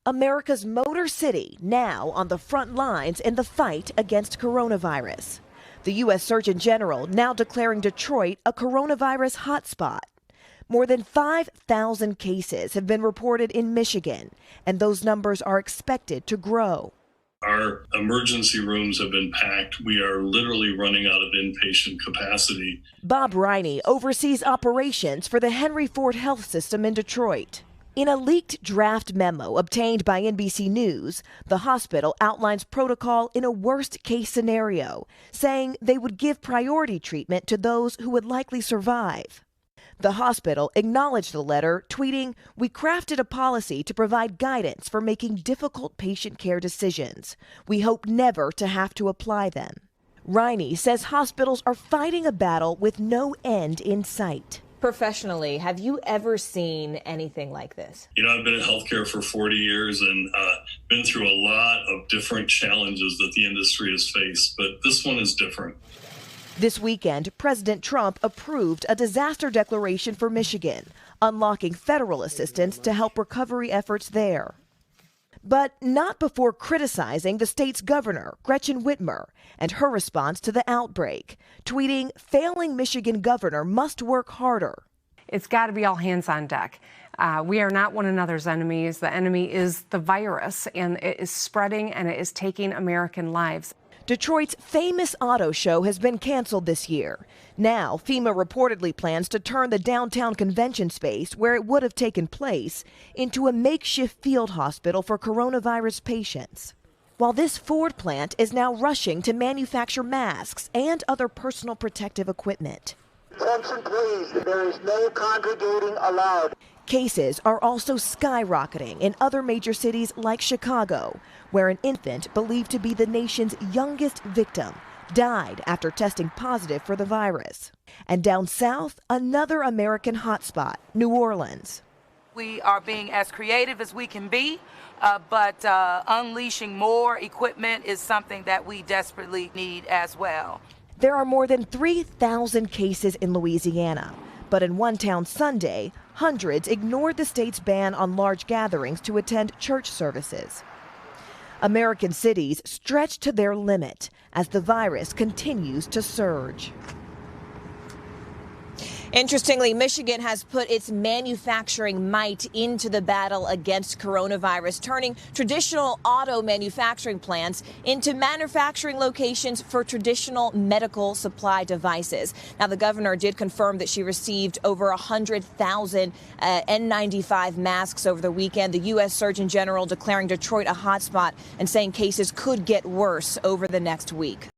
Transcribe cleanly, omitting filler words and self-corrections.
America's Motor City now on the front lines in the fight against coronavirus. The U.S. Surgeon General now declaring Detroit a coronavirus hotspot. More than 5,000 cases have been reported in Michigan, and those numbers are expected to grow. Our emergency rooms have been packed. We are literally running out of inpatient capacity. Bob Riney oversees operations for the Henry Ford Health System in Detroit. In a leaked draft memo obtained by NBC News, the hospital outlines protocol in a worst-case scenario, saying they would give priority treatment to those who would likely survive. The hospital acknowledged the letter, tweeting, "We crafted a policy to provide guidance for making difficult patient care decisions. We hope never to have to apply them." Riney says hospitals are fighting a battle with no end in sight. Professionally, have you ever seen anything like this? I've been in healthcare for 40 years and been through a lot of different challenges that the industry has faced, but this one is different. This weekend, President Trump approved a disaster declaration for Michigan, unlocking federal assistance to help recovery efforts there. But not before criticizing the state's governor, Gretchen Whitmer, and her response to the outbreak, tweeting, "Failing Michigan governor must work harder." It's got to be all hands on deck. We are not one another's enemies. The enemy is the virus, and it is spreading and it is taking American lives. Detroit's famous auto show has been canceled this year. Now, FEMA reportedly plans to turn the downtown convention space, where it would have taken place, into a makeshift field hospital for coronavirus patients. While this Ford plant is now rushing to manufacture masks and other personal protective equipment. Attention, please. There is no congregating allowed. Cases are also skyrocketing in other major cities like Chicago, where an infant believed to be the nation's youngest victim died after testing positive for the virus. And down south, another American hotspot, New Orleans. We are being as creative as we can be, but unleashing more equipment is something that we desperately need as well. There are more than 3,000 cases in Louisiana, but in one town Sunday, hundreds ignored the state's ban on large gatherings to attend church services. American cities stretch to their limit as the virus continues to surge. Interestingly, Michigan has put its manufacturing might into the battle against coronavirus, turning traditional auto manufacturing plants into manufacturing locations for traditional medical supply devices. Now, the governor did confirm that she received over 100,000 N95 masks over the weekend. The U.S. Surgeon General declaring Detroit a hotspot and saying cases could get worse over the next week.